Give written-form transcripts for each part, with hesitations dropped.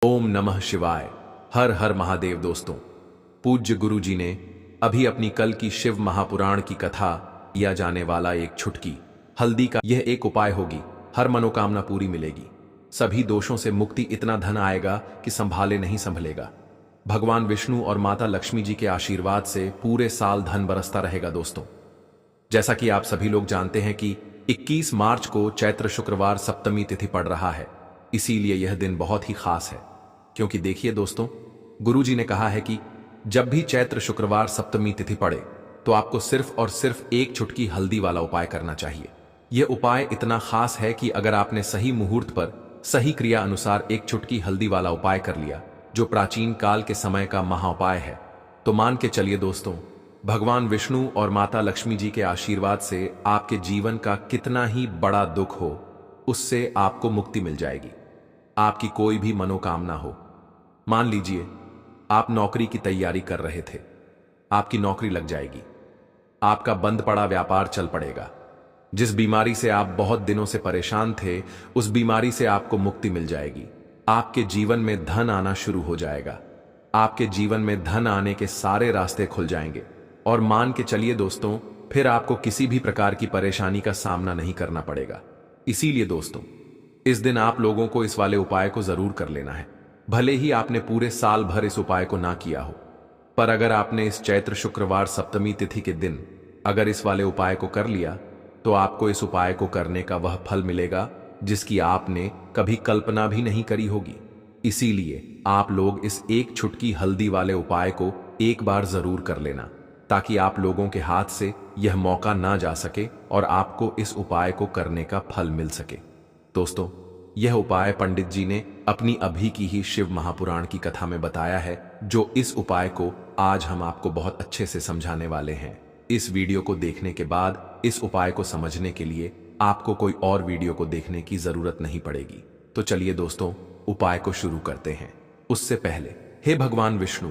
ओम नमः शिवाय। हर हर महादेव। दोस्तों, पूज्य गुरु जी ने अभी अपनी कल की शिव महापुराण की कथा किया जाने वाला एक छुटकी हल्दी का यह एक उपाय होगी, हर मनोकामना पूरी मिलेगी, सभी दोषों से मुक्ति, इतना धन आएगा कि संभाले नहीं संभलेगा। भगवान विष्णु और माता लक्ष्मी जी के आशीर्वाद से पूरे साल धन बरसता रहेगा। दोस्तों, जैसा कि आप सभी लोग जानते हैं कि 21 मार्च को चैत्र शुक्रवार सप्तमी तिथि पड़ रहा है, इसीलिए यह दिन बहुत ही खास है। क्योंकि देखिए दोस्तों, गुरुजी ने कहा है कि जब भी चैत्र शुक्रवार सप्तमी तिथि पड़े तो आपको सिर्फ और सिर्फ एक चुटकी हल्दी वाला उपाय करना चाहिए। यह उपाय इतना खास है कि अगर आपने सही मुहूर्त पर सही क्रिया अनुसार एक चुटकी हल्दी वाला उपाय कर लिया, जो प्राचीन काल के समय का महाउपाय है, तो मान के चलिए दोस्तों, भगवान विष्णु और माता लक्ष्मी जी के आशीर्वाद से आपके जीवन का कितना ही बड़ा दुख हो, उससे आपको मुक्ति मिल जाएगी। आपकी कोई भी मनोकामना हो, मान लीजिए आप नौकरी की तैयारी कर रहे थे, आपकी नौकरी लग जाएगी, आपका बंद पड़ा व्यापार चल पड़ेगा, जिस बीमारी से आप बहुत दिनों से परेशान थे, उस बीमारी से आपको मुक्ति मिल जाएगी। आपके जीवन में धन आना शुरू हो जाएगा, आपके जीवन में धन आने के सारे रास्ते खुल जाएंगे और मान के चलिए दोस्तों, फिर आपको किसी भी प्रकार की परेशानी का सामना नहीं करना पड़ेगा। इसीलिए दोस्तों, इस दिन आप लोगों को इस वाले उपाय को जरूर कर लेना है। भले ही आपने पूरे साल भर इस उपाय को ना किया हो, पर अगर आपने इस चैत्र शुक्रवार सप्तमी तिथि के दिन अगर इस वाले उपाय को कर लिया, तो आपको इस उपाय को करने का वह फल मिलेगा जिसकी आपने कभी कल्पना भी नहीं करी होगी। इसीलिए आप लोग इस एक छुटकी हल्दी वाले उपाय को एक बार जरूर कर लेना, ताकि आप लोगों के हाथ से यह मौका ना जा सके और आपको इस उपाय को करने का फल मिल सके। दोस्तों, यह उपाय पंडित जी ने अपनी अभी की ही शिव महापुराण की कथा में बताया है, जो इस उपाय को आज हम आपको बहुत अच्छे से समझाने वाले हैं। इस वीडियो को देखने के बाद इस उपाय को समझने के लिए आपको कोई और वीडियो को देखने की जरूरत नहीं पड़ेगी। तो चलिए दोस्तों, उपाय को शुरू करते हैं। उससे पहले, हे भगवान विष्णु,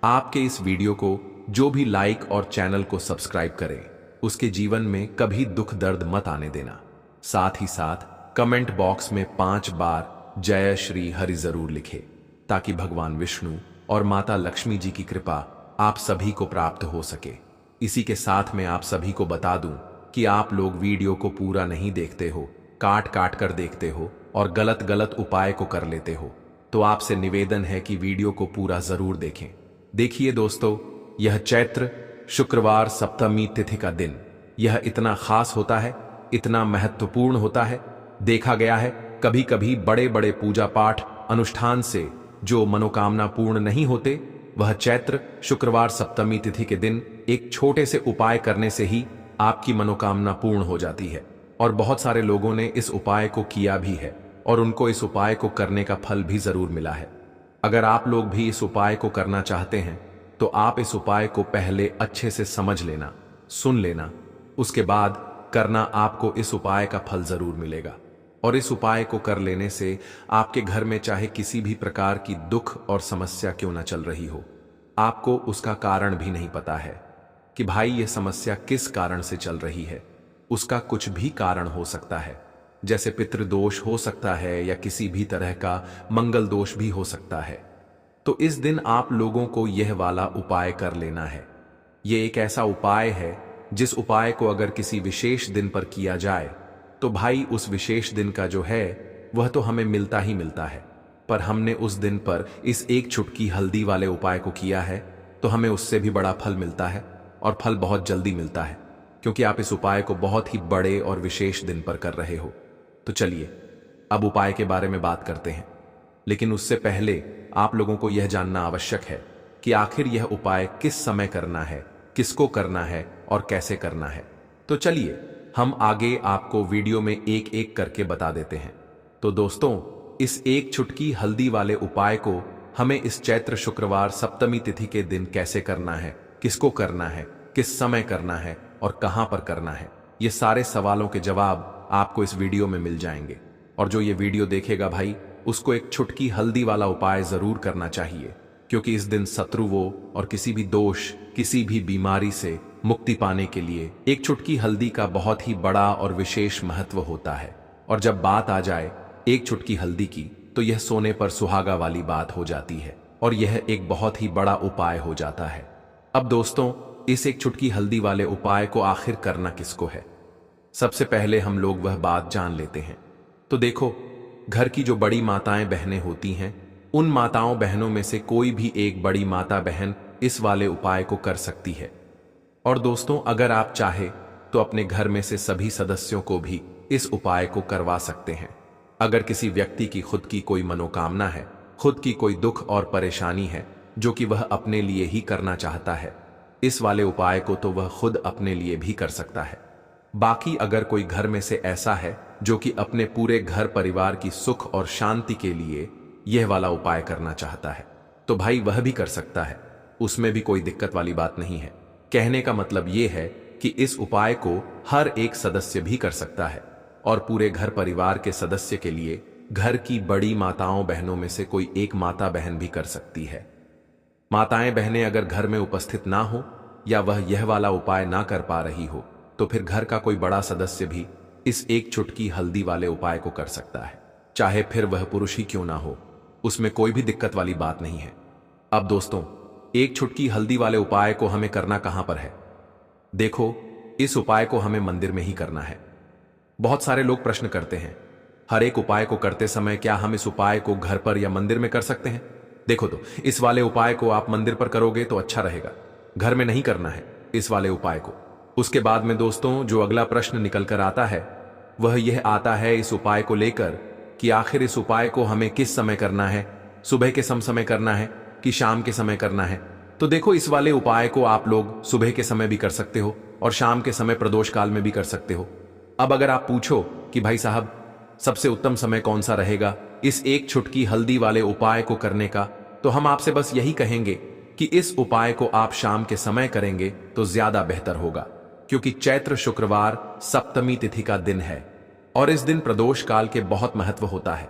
आपके इस वीडियो को जो भी लाइक और चैनल को सब्सक्राइब करे, उसके जीवन में कभी दुख दर्द मत आने देना। साथ ही साथ कमेंट बॉक्स में 5 बार जय श्री हरि जरूर लिखे, ताकि भगवान विष्णु और माता लक्ष्मी जी की कृपा आप सभी को प्राप्त हो सके। इसी के साथ मैं आप सभी को बता दूं कि आप लोग वीडियो को पूरा नहीं देखते हो, काट काट कर देखते हो और गलत गलत उपाय को कर लेते हो, तो आपसे निवेदन है कि वीडियो को पूरा जरूर देखें। देखिए दोस्तों, यह चैत्र शुक्रवार सप्तमी तिथि का दिन यह इतना खास होता है, इतना महत्वपूर्ण होता है। देखा गया है कभी कभी बड़े बड़े पूजा पाठ अनुष्ठान से जो मनोकामना पूर्ण नहीं होते, वह चैत्र शुक्रवार सप्तमी तिथि के दिन एक छोटे से उपाय करने से ही आपकी मनोकामना पूर्ण हो जाती है। और बहुत सारे लोगों ने इस उपाय को किया भी है और उनको इस उपाय को करने का फल भी जरूर मिला है। अगर आप लोग भी इस उपाय को करना चाहते हैं, तो आप इस उपाय को पहले अच्छे से समझ लेना, सुन लेना, उसके बाद करना, आपको इस उपाय का फल जरूर मिलेगा। और इस उपाय को कर लेने से आपके घर में चाहे किसी भी प्रकार की दुख और समस्या क्यों ना चल रही हो, आपको उसका कारण भी नहीं पता है कि भाई यह समस्या किस कारण से चल रही है। उसका कुछ भी कारण हो सकता है, जैसे पितृदोष हो सकता है या किसी भी तरह का मंगल दोष भी हो सकता है। तो इस दिन आप लोगों को यह वाला उपाय कर लेना है। यह एक ऐसा उपाय है जिस उपाय को अगर किसी विशेष दिन पर किया जाए, तो भाई उस विशेष दिन का जो है वह तो हमें मिलता ही मिलता है, पर हमने उस दिन पर इस एक चुटकी हल्दी वाले उपाय को किया है, तो हमें उससे भी बड़ा फल मिलता है और फल बहुत जल्दी मिलता है, क्योंकि आप इस उपाय को बहुत ही बड़े और विशेष दिन पर कर रहे हो। तो चलिए अब उपाय के बारे में बात करते हैं, लेकिन उससे पहले आप लोगों को यह जानना आवश्यक है कि आखिर यह उपाय किस समय करना है, किसको करना है और कैसे करना है। तो चलिए हम आगे आपको वीडियो में एक एक करके बता देते हैं। तो दोस्तों, इस एक चुटकी हल्दी वाले उपाय को हमें इस चैत्र शुक्रवार सप्तमी तिथि के दिन कैसे करना है, किसको करना है, किस समय करना है और कहां पर करना है, ये सारे सवालों के जवाब आपको इस वीडियो में मिल जाएंगे। और जो ये वीडियो देखेगा भाई, उसको एक चुटकी हल्दी वाला उपाय जरूर करना चाहिए, क्योंकि इस दिन शत्रुओं और किसी भी दोष, किसी भी बीमारी से मुक्ति पाने के लिए एक चुटकी हल्दी का बहुत ही बड़ा और विशेष महत्व होता है। और जब बात आ जाए एक चुटकी हल्दी की, तो यह सोने पर सुहागा वाली बात हो जाती है और यह एक बहुत ही बड़ा उपाय हो जाता है। अब दोस्तों, इस एक चुटकी हल्दी वाले उपाय को आखिर करना किसको है? सबसे पहले हम लोग वह बात जान लेते हैं। तो देखो, घर की जो बड़ी माताएं बहनें होती हैं, उन माताओं बहनों में से कोई भी एक बड़ी माता बहन इस वाले उपाय को कर सकती है। और दोस्तों, अगर आप चाहे तो अपने घर में से सभी सदस्यों को भी इस उपाय को करवा सकते हैं। अगर किसी व्यक्ति की खुद की कोई मनोकामना है, खुद की कोई दुख और परेशानी है जो कि वह अपने लिए ही करना चाहता है, इस वाले उपाय को तो वह खुद अपने लिए भी कर सकता है। बाकी अगर कोई घर में से ऐसा है जो कि अपने पूरे घर परिवार की सुख और शांति के लिए यह वाला उपाय करना चाहता है, तो भाई वह भी कर सकता है। उसमें भी कोई दिक्कत वाली बात नहीं है। कहने का मतलब यह है कि इस उपाय को हर एक सदस्य भी कर सकता है और पूरे घर परिवार के सदस्य के लिए घर की बड़ी माताओं बहनों में से कोई एक माता बहन भी कर सकती है। माताएं बहनें अगर घर में उपस्थित ना हो या वह यह वाला उपाय ना कर पा रही हो, तो फिर घर का कोई बड़ा सदस्य भी इस एक चुटकी हल्दी वाले उपाय को कर सकता है, चाहे फिर वह पुरुष ही क्यों ना हो। उसमें कोई भी दिक्कत वाली बात नहीं है। अब दोस्तों, एक चुटकी हल्दी वाले उपाय को हमें करना कहां पर है? देखो, इस उपाय को हमें मंदिर में ही करना है। बहुत सारे लोग प्रश्न करते हैं, हर एक उपाय को करते समय क्या हम इस उपाय को घर पर या मंदिर में कर सकते हैं? देखो, तो इस वाले उपाय को आप मंदिर पर करोगे तो अच्छा रहेगा, घर में नहीं करना है इस वाले उपाय को। उसके बाद में दोस्तों, जो अगला प्रश्न निकल कर आता है वह यह आता है इस उपाय को लेकर कि आखिर इस उपाय को हमें किस समय करना है, सुबह के समय करना है कि शाम के समय करना है? तो देखो, इस वाले उपाय को आप लोग सुबह के समय भी कर सकते हो और शाम के समय प्रदोष काल में भी कर सकते हो। अब अगर आप पूछो कि भाई साहब, सबसे उत्तम समय कौन सा रहेगा इस एक चुटकी हल्दी वाले उपाय को करने का, तो हम आपसे बस यही कहेंगे कि इस उपाय को आप शाम के समय करेंगे तो ज्यादा बेहतर होगा, क्योंकि चैत्र शुक्रवार सप्तमी तिथि का दिन है और इस दिन प्रदोष काल के बहुत महत्व होता है।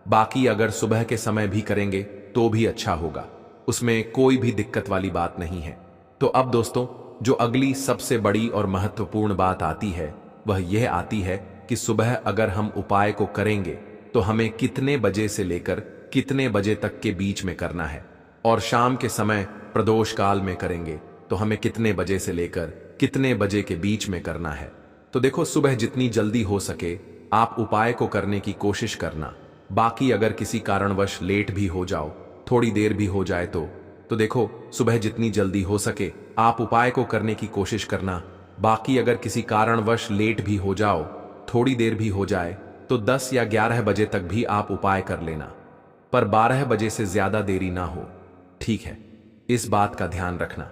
बाकी अगर सुबह के समय भी करेंगे तो भी अच्छा होगा, उसमें कोई भी दिक्कत वाली बात नहीं है। तो अब दोस्तों, जो अगली सबसे बड़ी और महत्वपूर्ण बात आती है वह यह आती है कि सुबह अगर हम उपाय को करेंगे तो हमें कितने बजे से लेकर कितने बजे तक के बीच में करना है, और शाम के समय प्रदोष काल में करेंगे तो हमें कितने बजे से लेकर कितने बजे के बीच में करना है। तो देखो, सुबह जितनी जल्दी हो सके आप उपाय को करने की कोशिश करना। बाकी अगर किसी कारणवश लेट भी हो जाओ, थोड़ी देर भी हो जाए तो देखो, सुबह जितनी जल्दी हो सके आप उपाय को करने की कोशिश करना। बाकी अगर किसी कारणवश लेट भी हो जाओ, थोड़ी देर भी हो जाए, तो 10 या 11 बजे तक भी आप उपाय कर लेना, पर 12 बजे से ज्यादा देरी ना हो, ठीक है? इस बात का ध्यान रखना।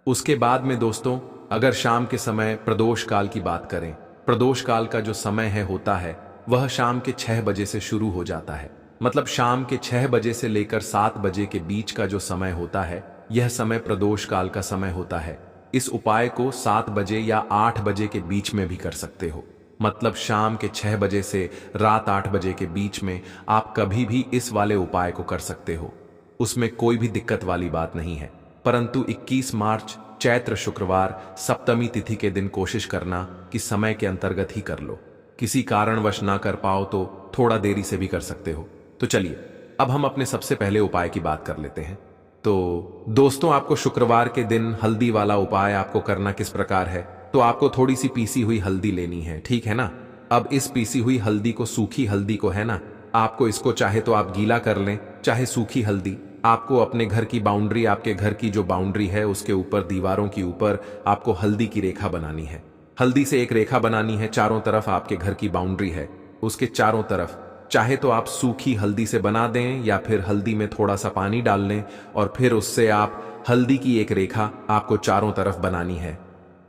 उसके बाद में दोस्तों, अगर शाम के समय प्रदोष काल की बात करें, प्रदोष काल का जो समय होता है वह शाम के 6 बजे से शुरू हो जाता है। मतलब शाम के 6 बजे से लेकर 7 बजे के बीच का जो समय होता है, यह समय प्रदोष काल का समय होता है। इस उपाय को 7 बजे या 8 बजे के बीच में भी कर सकते हो। मतलब शाम के 6 बजे से रात 8 बजे के बीच में आप कभी भी इस वाले उपाय को कर सकते हो, उसमें कोई भी दिक्कत वाली बात नहीं है। परंतु 21 मार्च चैत्र शुक्रवार सप्तमी तिथि के दिन कोशिश करना कि समय के अंतर्गत ही कर लो। किसी कारणवश ना कर पाओ तो थोड़ा देरी से भी कर सकते हो। तो चलिए, अब हम अपने सबसे पहले उपाय की बात कर लेते हैं। तो दोस्तों, आपको शुक्रवार के दिन हल्दी वाला उपाय आपको करना किस प्रकार है? तो आपको थोड़ी सी पीसी हुई हल्दी लेनी है, ठीक है ना? अब इस पीसी हुई हल्दी को, सूखी हल्दी को है ना, आपको इसको चाहे तो आप गीला कर लें, चाहे सूखी हल्दी। आपको अपने घर की बाउंड्री, आपके घर की जो बाउंड्री है उसके ऊपर, दीवारों के ऊपर आपको हल्दी की रेखा बनानी है। हल्दी से एक रेखा बनानी है, चारों तरफ आपके घर की बाउंड्री है उसके चारों तरफ। चाहे तो आप सूखी हल्दी से बना दें या फिर हल्दी में थोड़ा सा पानी डाल लें और फिर उससे आप हल्दी की एक रेखा आपको चारों तरफ बनानी है।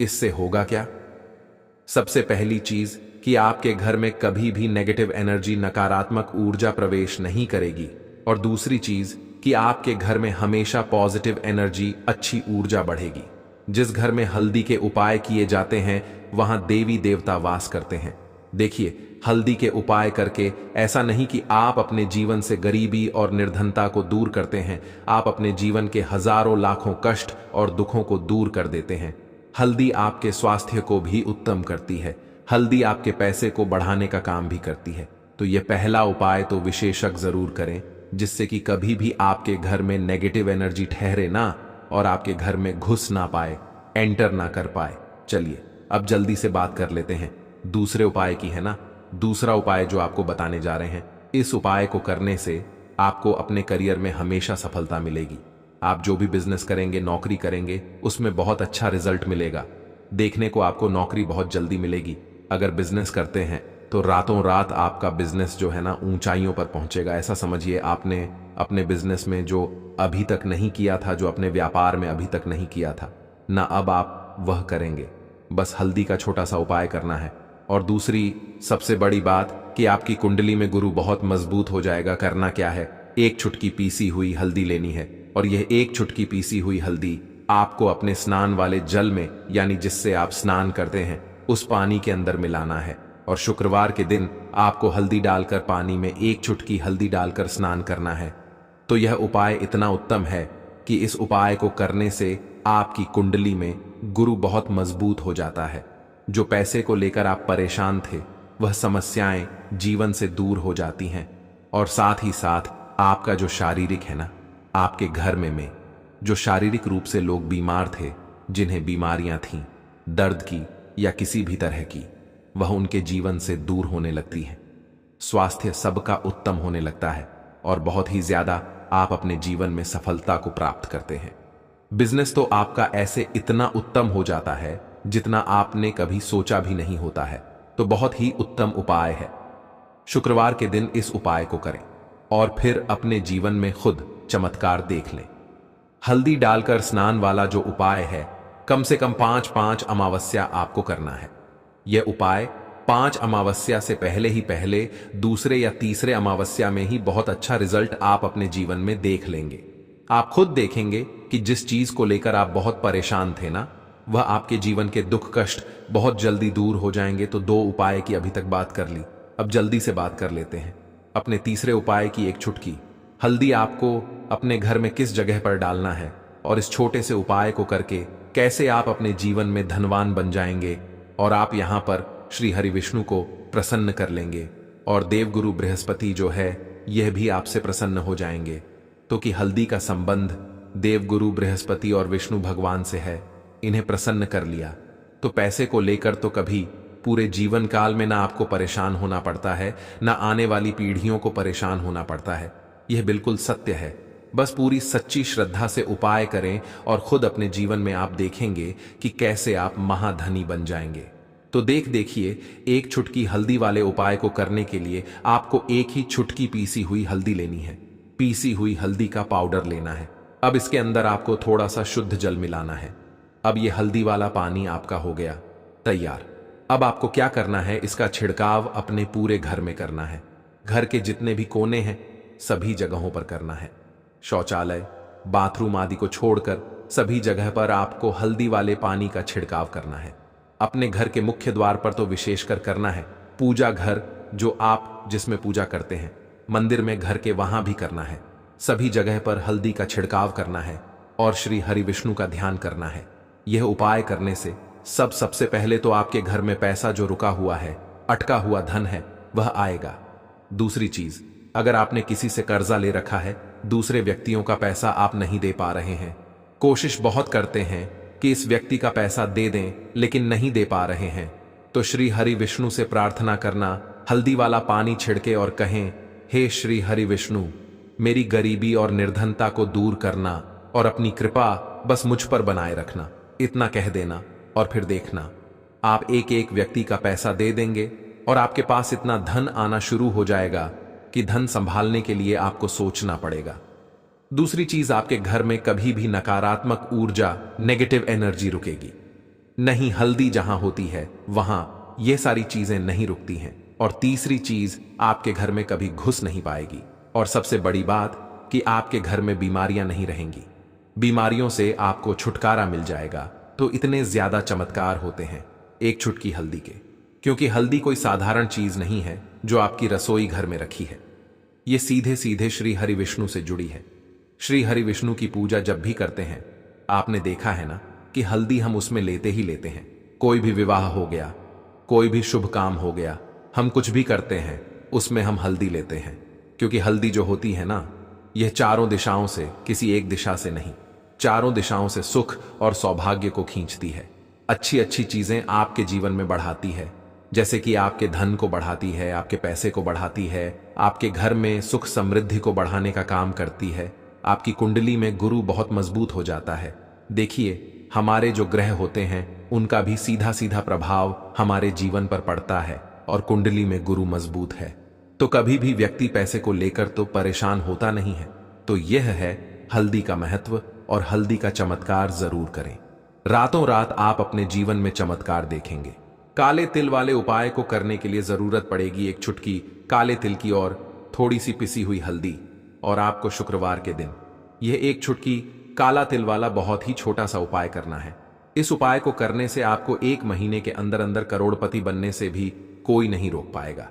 इससे होगा क्या? सबसे पहली चीज कि आपके घर में कभी भी नेगेटिव एनर्जी, नकारात्मक ऊर्जा प्रवेश नहीं करेगी, और दूसरी चीज कि आपके घर में हमेशा पॉजिटिव एनर्जी, अच्छी ऊर्जा बढ़ेगी। जिस घर में हल्दी के उपाय किए जाते हैं वहां देवी देवता वास करते हैं। देखिए, हल्दी के उपाय करके ऐसा नहीं कि आप अपने जीवन से गरीबी और निर्धनता को दूर करते हैं, आप अपने जीवन के हजारों लाखों कष्ट और दुखों को दूर कर देते हैं। हल्दी आपके स्वास्थ्य को भी उत्तम करती है। हल्दी आपके पैसे को बढ़ाने का काम भी करती है। तो यह पहला उपाय तो विशेषज्ञ जरूर करें, जिससे कि कभी भी आपके घर में नेगेटिव एनर्जी ठहरे ना और आपके घर में घुस ना पाए, एंटर ना कर पाए। चलिए अब जल्दी से बात कर लेते हैं दूसरे उपाय की, है ना। दूसरा उपाय जो आपको बताने जा रहे हैं, इस उपाय को करने से आपको अपने करियर में हमेशा सफलता मिलेगी। आप जो भी बिजनेस करेंगे, नौकरी करेंगे, उसमें बहुत अच्छा रिजल्ट मिलेगा। देखने को आपको नौकरी बहुत जल्दी मिलेगी। अगर बिजनेस करते हैं तो रातों रात आपका बिजनेस जो है ना ऊंचाइयों पर पहुंचेगा। ऐसा समझिए आपने अपने बिजनेस में जो अभी तक नहीं किया था, जो अपने व्यापार में अभी तक नहीं किया था ना, अब आप वह करेंगे। बस हल्दी का छोटा सा उपाय करना है। और दूसरी सबसे बड़ी बात कि आपकी कुंडली में गुरु बहुत मजबूत हो जाएगा। करना क्या है, एक चुटकी पीसी हुई हल्दी लेनी है और यह एक चुटकी पीसी हुई हल्दी आपको अपने स्नान वाले जल में, यानी जिससे आप स्नान करते हैं, उस पानी के अंदर मिलाना है। और शुक्रवार के दिन आपको हल्दी डालकर, पानी में एक चुटकी हल्दी डालकर स्नान करना है। तो यह उपाय इतना उत्तम है कि इस उपाय को करने से आपकी कुंडली में गुरु बहुत मजबूत हो जाता है। जो पैसे को लेकर आप परेशान थे, वह समस्याएं जीवन से दूर हो जाती हैं। और साथ ही साथ आपका जो शारीरिक है ना, आपके घर में जो शारीरिक रूप से लोग बीमार थे, जिन्हें बीमारियां थीं, दर्द की या किसी भी तरह की, वह उनके जीवन से दूर होने लगती हैं। स्वास्थ्य सबका उत्तम होने लगता है और बहुत ही ज्यादा आप अपने जीवन में सफलता को प्राप्त करते हैं। बिजनेस तो आपका ऐसे इतना उत्तम हो जाता है जितना आपने कभी सोचा भी नहीं होता है। तो बहुत ही उत्तम उपाय है। शुक्रवार के दिन इस उपाय को करें और फिर अपने जीवन में खुद चमत्कार देख लें। हल्दी डालकर स्नान वाला जो उपाय है, कम से कम 5 अमावस्या आपको करना है। यह उपाय 5 अमावस्या से पहले दूसरे या तीसरे अमावस्या में ही बहुत अच्छा रिजल्ट आप अपने जीवन में देख लेंगे। आप खुद देखेंगे कि जिस चीज को लेकर आप बहुत परेशान थे ना, वह आपके जीवन के दुख कष्ट बहुत जल्दी दूर हो जाएंगे। तो 2 उपाय की अभी तक बात कर ली, अब जल्दी से बात कर लेते हैं अपने तीसरे उपाय की। एक चुटकी हल्दी आपको अपने घर में किस जगह पर डालना है और इस छोटे से उपाय को करके कैसे आप अपने जीवन में धनवान बन जाएंगे और आप यहां पर श्री हरि विष्णु को प्रसन्न कर लेंगे और देवगुरु बृहस्पति जो है, यह भी आपसे प्रसन्न हो जाएंगे। तो कि हल्दी का संबंध देवगुरु बृहस्पति और विष्णु भगवान से है। इन्हें प्रसन्न कर लिया तो पैसे को लेकर तो कभी पूरे जीवन काल में ना आपको परेशान होना पड़ता है, ना आने वाली पीढ़ियों को परेशान होना पड़ता है। यह बिल्कुल सत्य है। बस पूरी सच्ची श्रद्धा से उपाय करें और खुद अपने जीवन में आप देखेंगे कि कैसे आप महाधनी बन जाएंगे। तो देखिए, एक चुटकी हल्दी वाले उपाय को करने के लिए आपको एक ही चुटकी पीसी हुई हल्दी लेनी है। पीसी हुई हल्दी का पाउडर लेना है। अब इसके अंदर आपको थोड़ा सा शुद्ध जल मिलाना है। अब यह हल्दी वाला पानी आपका हो गया तैयार। अब आपको क्या करना है, इसका छिड़काव अपने पूरे घर में करना है। घर के जितने भी कोने हैं, सभी जगहों पर करना है। शौचालय, बाथरूम आदि को छोड़कर सभी जगह पर आपको हल्दी वाले पानी का छिड़काव करना है। अपने घर के मुख्य द्वार पर तो विशेषकर करना है। पूजा घर जो आप जिसमें पूजा करते हैं, मंदिर में, घर के, वहां भी करना है। सभी जगह पर हल्दी का छिड़काव करना है और श्री हरि विष्णु का ध्यान करना है। यह उपाय करने से सबसे पहले तो आपके घर में पैसा जो रुका हुआ है, अटका हुआ धन है, वह आएगा। दूसरी चीज, अगर आपने किसी से कर्जा ले रखा है, दूसरे व्यक्तियों का पैसा आप नहीं दे पा रहे हैं, कोशिश बहुत करते हैं कि इस व्यक्ति का पैसा दे दें लेकिन नहीं दे पा रहे हैं, तो श्री हरि विष्णु से प्रार्थना करना, हल्दी वाला पानी छिड़के और कहें, हे श्री हरि विष्णु, मेरी गरीबी और निर्धनता को दूर करना और अपनी कृपा बस मुझ पर बनाए रखना। इतना कह देना और फिर देखना, आप एक व्यक्ति का पैसा दे देंगे और आपके पास इतना धन आना शुरू हो जाएगा कि धन संभालने के लिए आपको सोचना पड़ेगा। दूसरी चीज, आपके घर में कभी भी नकारात्मक ऊर्जा, नेगेटिव एनर्जी रुकेगी नहीं। हल्दी जहां होती है वहां ये सारी चीजें नहीं रुकती हैं। और तीसरी चीज, आपके घर में कभी घुस नहीं पाएगी। और सबसे बड़ी बात कि आपके घर में बीमारियां नहीं रहेंगी। बीमारियों से आपको छुटकारा मिल जाएगा। तो इतने ज्यादा चमत्कार होते हैं एक चुटकी हल्दी के, क्योंकि हल्दी कोई साधारण चीज नहीं है जो आपकी रसोई घर में रखी है। ये सीधे सीधे श्री हरि विष्णु से जुड़ी है। श्री हरि विष्णु की पूजा जब भी करते हैं, आपने देखा है ना कि हल्दी हम उसमें लेते ही लेते हैं। कोई भी विवाह हो गया, कोई भी शुभ काम हो गया, हम कुछ भी करते हैं उसमें हम हल्दी लेते हैं, क्योंकि हल्दी जो होती है ना, यह चारों दिशाओं से, किसी एक दिशा से नहीं, चारों दिशाओं से सुख और सौभाग्य को खींचती है। अच्छी अच्छी चीजें आपके जीवन में बढ़ाती है, जैसे कि आपके धन को बढ़ाती है, आपके पैसे को बढ़ाती है, आपके घर में सुख समृद्धि को बढ़ाने का काम करती है। आपकी कुंडली में गुरु बहुत मजबूत हो जाता है। देखिए, हमारे जो ग्रह होते हैं उनका भी सीधा सीधा प्रभाव हमारे जीवन पर पड़ता है, और कुंडली में गुरु मजबूत है तो कभी भी व्यक्ति पैसे को लेकर तो परेशान होता नहीं है। तो यह है हल्दी का महत्व, और हल्दी का चमत्कार जरूर करें। रातों रात आप अपने जीवन में चमत्कार देखेंगे। काले तिल वाले उपाय को करने के लिए जरूरत पड़ेगी एक चुटकी काले तिल की और थोड़ी सी पिसी हुई हल्दी, और आपको शुक्रवार के दिन यह एक चुटकी काला तिल वाला बहुत ही छोटा सा उपाय करना है। इस उपाय को करने से आपको 1 महीने के अंदर अंदर करोड़पति बनने से भी कोई नहीं रोक पाएगा,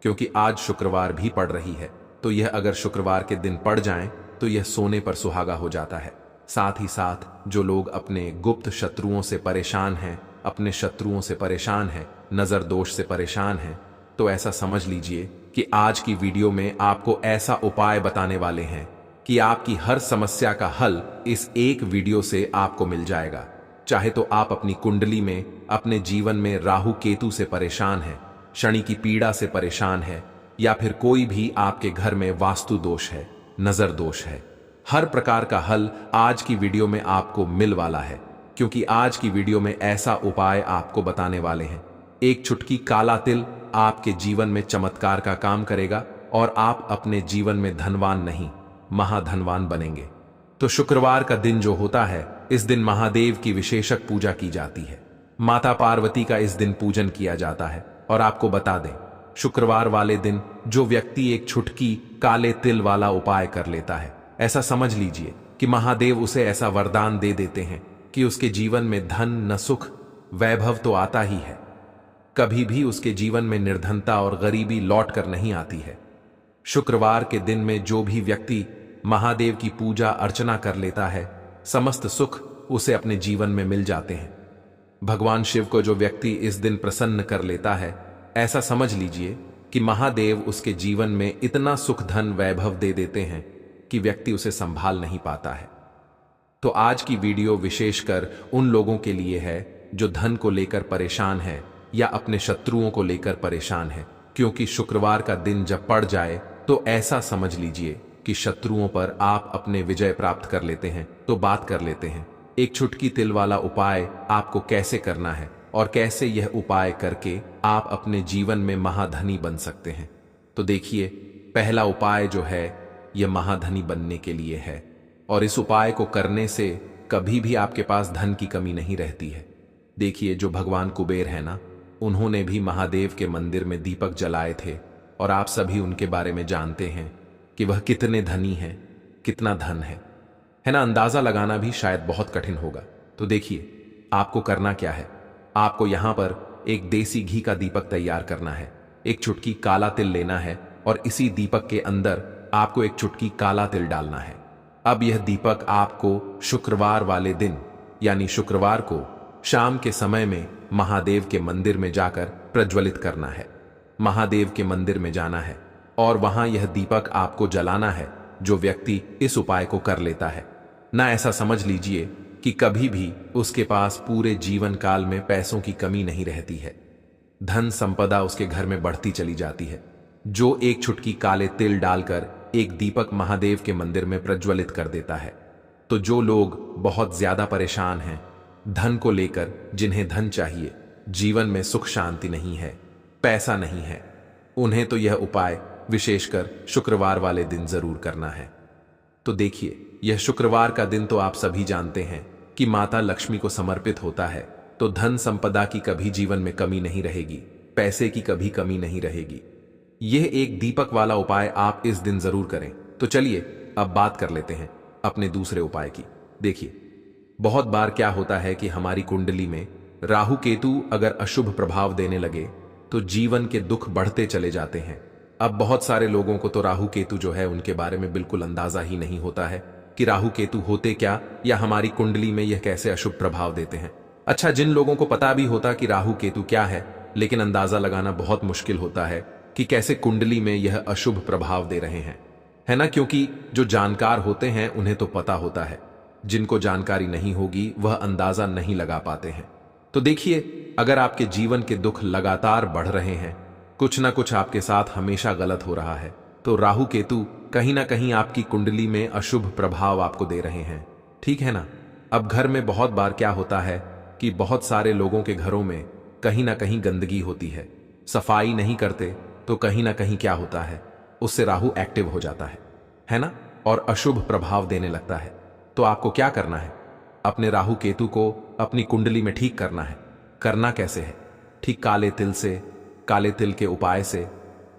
क्योंकि आज शुक्रवार भी पड़ रही है। तो यह अगर शुक्रवार के दिन पड़ जाए तो यह सोने पर सुहागा हो जाता है। साथ ही साथ जो लोग अपने गुप्त शत्रुओं से परेशान हैं, अपने शत्रुओं से परेशान हैं, नजर दोष से परेशान हैं, तो ऐसा समझ लीजिए कि आज की वीडियो में आपको ऐसा उपाय बताने वाले हैं कि आपकी हर समस्या का हल इस एक वीडियो से आपको मिल जाएगा। चाहे तो आप अपनी कुंडली में, अपने जीवन में राहु केतु से परेशान हैं, शनि की पीड़ा से परेशान है, या फिर कोई भी आपके घर में वास्तु दोष है, नजर दोष है, हर प्रकार का हल आज की वीडियो में आपको मिल वाला है। क्योंकि आज की वीडियो में ऐसा उपाय आपको बताने वाले हैं। एक चुटकी काला तिल आपके जीवन में चमत्कार का काम करेगा, और आप अपने जीवन में धनवान नहीं, महाधनवान बनेंगे। तो शुक्रवार का दिन जो होता है, इस दिन महादेव की विशेषक पूजा की जाती है। माता पार्वती का इस दिन पूजन किया जाता है। और आपको बता दें, शुक्रवार वाले दिन जो व्यक्ति एक चुटकी काले तिल वाला उपाय कर लेता है, ऐसा समझ लीजिए कि महादेव उसे ऐसा वरदान दे देते हैं कि उसके जीवन में धन न सुख वैभव तो आता ही है, कभी भी उसके जीवन में निर्धनता और गरीबी लौट कर नहीं आती है। शुक्रवार के दिन में जो भी व्यक्ति महादेव की पूजा अर्चना कर लेता है, समस्त सुख उसे अपने जीवन में मिल जाते हैं। भगवान शिव को जो व्यक्ति इस दिन प्रसन्न कर लेता है, ऐसा समझ लीजिए कि महादेव उसके जीवन में इतना सुख धन वैभव दे देते हैं कि व्यक्ति उसे संभाल नहीं पाता है। तो आज की वीडियो विशेषकर उन लोगों के लिए है जो धन को लेकर परेशान है या अपने शत्रुओं को लेकर परेशान है, क्योंकि शुक्रवार का दिन जब पड़ जाए तो ऐसा समझ लीजिए कि शत्रुओं पर आप अपने विजय प्राप्त कर लेते हैं। तो बात कर लेते हैं एक चुटकी तिल वाला उपाय आपको कैसे करना है, और कैसे यह उपाय करके आप अपने जीवन में महाधनी बन सकते हैं। तो देखिए, पहला उपाय जो है यह महाधनी बनने के लिए है, और इस उपाय को करने से कभी भी आपके पास धन की कमी नहीं रहती है। देखिए, जो भगवान कुबेर है ना, उन्होंने भी महादेव के मंदिर में दीपक जलाए थे, और आप सभी उनके बारे में जानते हैं कि वह कितने धनी हैं, कितना धन है ना। अंदाजा लगाना भी शायद बहुत कठिन होगा। तो देखिए, आपको करना क्या है, आपको यहां पर एक देसी घी का दीपक तैयार करना है, एक चुटकी काला तिल लेना है, और इसी दीपक के अंदर आपको एक चुटकी काला तिल डालना है। अब यह दीपक आपको शुक्रवार वाले दिन, यानी शुक्रवार को शाम के समय में महादेव के मंदिर में जाकर प्रज्वलित करना है। महादेव के मंदिर में जाना है और वहां यह दीपक आपको जलाना है। जो व्यक्ति इस उपाय को कर लेता है ना, ऐसा समझ लीजिए कि कभी भी उसके पास पूरे जीवन काल में पैसों की कमी नहीं रहती है, धन संपदा उसके घर में बढ़ती चली जाती है। जो एक चुटकी काले तिल डालकर एक दीपक महादेव के मंदिर में प्रज्वलित कर देता है, तो जो लोग बहुत ज्यादा परेशान हैं धन को लेकर, जिन्हें धन चाहिए, जीवन में सुख शांति नहीं है, पैसा नहीं है, उन्हें तो यह उपाय विशेषकर शुक्रवार वाले दिन जरूर करना है। तो देखिए, यह शुक्रवार का दिन तो आप सभी जानते हैं कि माता लक्ष्मी को समर्पित होता है, तो धन संपदा की कभी जीवन में कमी नहीं रहेगी, पैसे की कभी कमी नहीं रहेगी। यह एक दीपक वाला उपाय आप इस दिन जरूर करें। तो चलिए अब बात कर लेते हैं अपने दूसरे उपाय की। देखिए, बहुत बार क्या होता है कि हमारी कुंडली में राहु केतु अगर अशुभ प्रभाव देने लगे तो जीवन के दुख बढ़ते चले जाते हैं। अब बहुत सारे लोगों को तो राहु केतु जो है उनके बारे में बिल्कुल अंदाजा ही नहीं होता है कि राहु केतु होते क्या, या हमारी कुंडली में यह कैसे अशुभ प्रभाव देते हैं। अच्छा, जिन लोगों को पता भी होता कि राहु केतु क्या है, लेकिन अंदाजा लगाना बहुत मुश्किल होता है, कि कैसे कुंडली में यह अशुभ प्रभाव दे रहे हैं, है ना? क्योंकि जो जानकार होते हैं उन्हें तो पता होता है, जिनको जानकारी नहीं होगी वह अंदाजा नहीं लगा पाते हैं। तो देखिए, अगर आपके जीवन के दुख लगातार बढ़ रहे हैं, कुछ ना कुछ आपके साथ हमेशा गलत हो रहा है, तो राहु केतु कहीं ना कहीं आपकी कुंडली में अशुभ प्रभाव आपको दे रहे हैं, ठीक है ना? अब घर में बहुत बार क्या होता है कि बहुत सारे लोगों के घरों में कहीं ना कहीं गंदगी होती है, सफाई नहीं करते, तो कहीं ना कहीं क्या होता है, उससे राहु एक्टिव हो जाता है ना? और अशुभ प्रभाव देने लगता है। तो आपको क्या करना है? अपने राहु केतु को अपनी कुंडली में ठीक करना है। करना कैसे है? ठीक काले तिल से, काले तिल के उपाय से।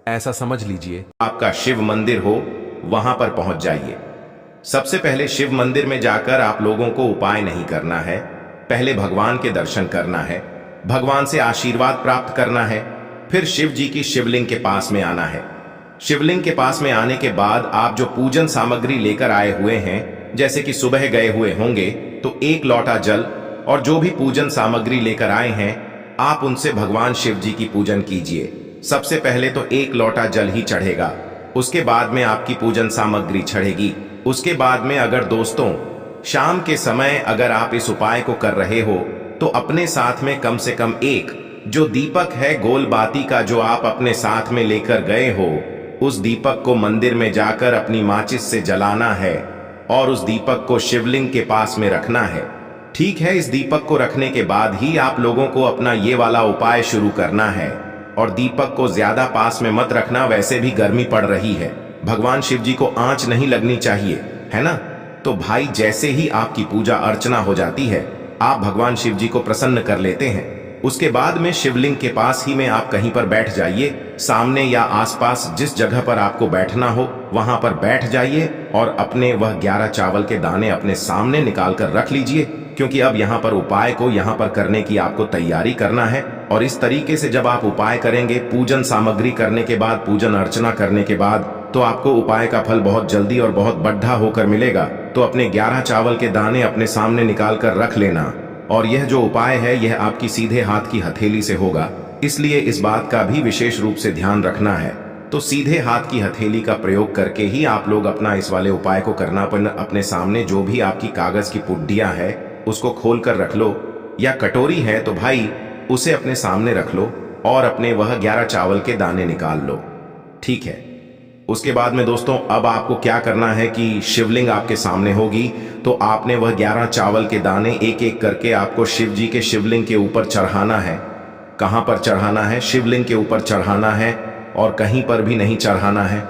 ऐसा समझ लीजिए, आपका शिव मंदिर हो, वहां पर पहुंच जाइए। सबसे पहले शिव मंदिर में जाकर आप लोगों को उपाय नहीं करना है, पहले भगवान के दर्शन करना है, भगवान से आशीर्वाद प्राप्त करना है, फिर शिव जी की शिवलिंग के पास में आना है। शिवलिंग के पास में आने के बाद आप जो पूजन सामग्री लेकर आए हुए हैं, जैसे कि सुबह गए हुए होंगे तो 1 लोटा जल और जो भी पूजन सामग्री लेकर आए हैं, आप उनसे भगवान शिव जी की पूजन कीजिए। सबसे पहले तो 1 लोटा जल ही चढ़ेगा, उसके बाद में आपकी पूजन सामग्री चढ़ेगी। उसके बाद में अगर दोस्तों शाम के समय अगर आप इस उपाय को कर रहे हो तो अपने साथ में कम से कम एक जो दीपक है गोल बाती का जो आप अपने साथ में लेकर गए हो, उस दीपक को मंदिर में जाकर अपनी माचिस से जलाना है और उस दीपक को शिवलिंग के पास में रखना है। ठीक है, इस दीपक को रखने के बाद ही आप लोगों को अपना ये वाला उपाय शुरू करना है। और दीपक को ज्यादा पास में मत रखना, वैसे भी गर्मी पड़ रही है, भगवान शिव जी को आंच नहीं लगनी चाहिए, है ना? तो भाई जैसे ही आपकी पूजा अर्चना हो जाती है, आप भगवान शिव जी को प्रसन्न कर लेते हैं। उसके बाद में शिवलिंग के पास ही में आप कहीं पर बैठ जाइए, सामने या आसपास जिस जगह पर आपको बैठना हो वहां पर बैठ जाइए और अपने वह 11 चावल के दाने अपने सामने निकाल कर रख लीजिए, क्योंकि अब यहाँ पर उपाय को यहाँ पर करने की आपको तैयारी करना है। और इस तरीके से जब आप उपाय करेंगे, पूजन सामग्री करने के बाद, पूजन अर्चना करने के बाद, तो आपको उपाय का फल बहुत जल्दी और बहुत बढ़ा होकर मिलेगा। तो अपने 11 चावल के दाने अपने सामने निकाल कर रख लेना। और यह जो उपाय है यह आपकी सीधे हाथ की हथेली से होगा, इसलिए इस बात का भी विशेष रूप से ध्यान रखना है। तो सीधे हाथ की हथेली का प्रयोग करके ही आप लोग अपना इस वाले उपाय को करना। पर अपने सामने जो भी आपकी कागज की पुड्डियां है उसको खोल कर रख लो, या कटोरी है तो भाई उसे अपने सामने रख लो और अपने वह 11 चावल के दाने निकाल लो, ठीक है? उसके बाद में दोस्तों अब आपको क्या करना है कि शिवलिंग आपके सामने होगी, तो आपने वह 11 चावल के दाने एक एक करके आपको शिव जी के शिवलिंग के ऊपर चढ़ाना है। कहां पर चढ़ाना है? शिवलिंग के ऊपर चढ़ाना है, और कहीं पर भी नहीं चढ़ाना है।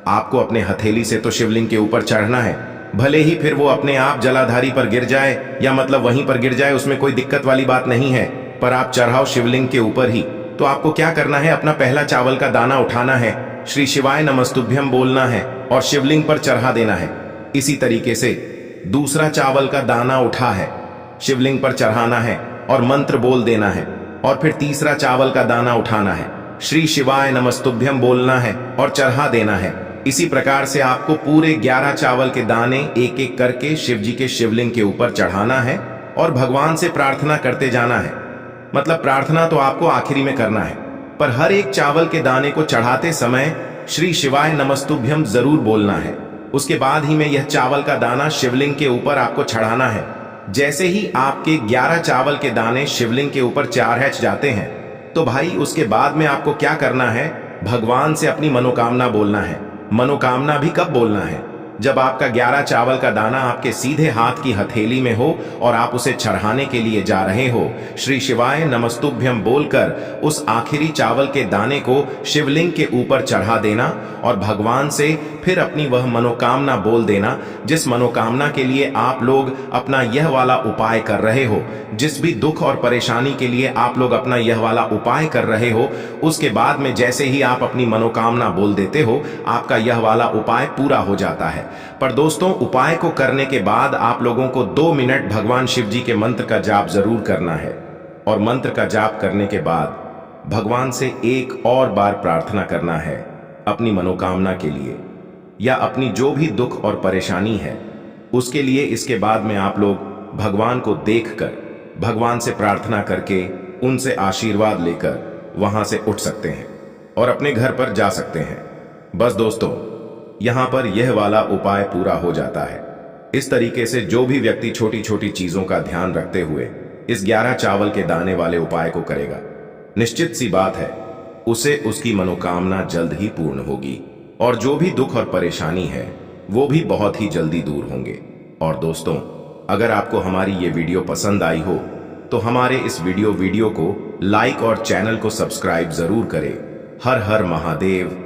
आपको अपने हथेली से तो शिवलिंग के ऊपर चढ़ना है, भले ही फिर वो अपने आप जलाधारी पर गिर जाए या मतलब वहीं पर गिर जाए, उसमें कोई दिक्कत वाली बात नहीं है, पर आप चढ़ाओ शिवलिंग के ऊपर ही। तो आपको क्या करना है? अपना पहला चावल का दाना उठाना है, श्री शिवाय नमस्तुभ्यम बोलना है और शिवलिंग पर चढ़ा देना है। इसी तरीके से दूसरा चावल का दाना उठा है, शिवलिंग पर चढ़ाना है और मंत्र बोल देना है। और फिर तीसरा चावल का दाना उठाना है, श्री शिवाय नमस्तुभ्यम बोलना है और चढ़ा देना है। इसी प्रकार से आपको पूरे 11 चावल के दाने एक एक करके शिव जी के शिवलिंग के ऊपर चढ़ाना है और भगवान से प्रार्थना करते जाना है। मतलब प्रार्थना तो आपको आखिरी में करना है, पर हर एक चावल के दाने को चढ़ाते समय श्री शिवाय नमस्तुभ्यम जरूर बोलना है। उसके बाद ही में यह चावल का दाना शिवलिंग के ऊपर आपको चढ़ाना है। जैसे ही आपके 11 चावल के दाने शिवलिंग के ऊपर चढ़ जाते हैं, तो भाई उसके बाद में आपको क्या करना है? भगवान से अपनी मनोकामना बोलना है। मनोकामना भी कब बोलना है? जब आपका 11 चावल का दाना आपके सीधे हाथ की हथेली में हो और आप उसे चढ़ाने के लिए जा रहे हो। श्री शिवाय नमस्तुभ्यम बोलकर उस आखिरी चावल के दाने को शिवलिंग के ऊपर चढ़ा देना और भगवान से फिर अपनी वह मनोकामना बोल देना, जिस मनोकामना के लिए आप लोग अपना यह वाला उपाय कर रहे हो, जिस भी दुख और परेशानी के लिए आप लोग अपना यह वाला उपाय कर रहे हो। उसके बाद में जैसे ही आप अपनी मनोकामना बोल देते हो, आपका यह वाला उपाय पूरा हो जाता है। पर दोस्तों, उपाय को करने के बाद आप लोगों को 2 मिनट भगवान शिव जी के मंत्र का जाप जरूर करना है। और मंत्र का जाप करने के बाद भगवान से एक और बार प्रार्थना करना है अपनी मनोकामना के लिए, या अपनी जो भी दुख और परेशानी है उसके लिए। इसके बाद में आप लोग भगवान को देखकर, भगवान से प्रार्थना करके, उनसे आशीर्वाद लेकर वहां से उठ सकते हैं। और अपने घर पर जा सकते हैं। बस दोस्तों, यहां पर यह वाला उपाय पूरा हो जाता है। इस तरीके से जो भी व्यक्ति छोटी छोटी चीजों का ध्यान रखते हुए इस 11 चावल के दाने वाले उपाय को करेगा, निश्चित सी बात है उसे उसकी मनोकामना जल्द ही पूर्ण होगी और जो भी दुख और परेशानी है वो भी बहुत ही जल्दी दूर होंगे। और दोस्तों, अगर आपको हमारी ये वीडियो पसंद आई हो तो हमारे इस वीडियो को लाइक और चैनल को सब्सक्राइब जरूर करें। हर हर महादेव।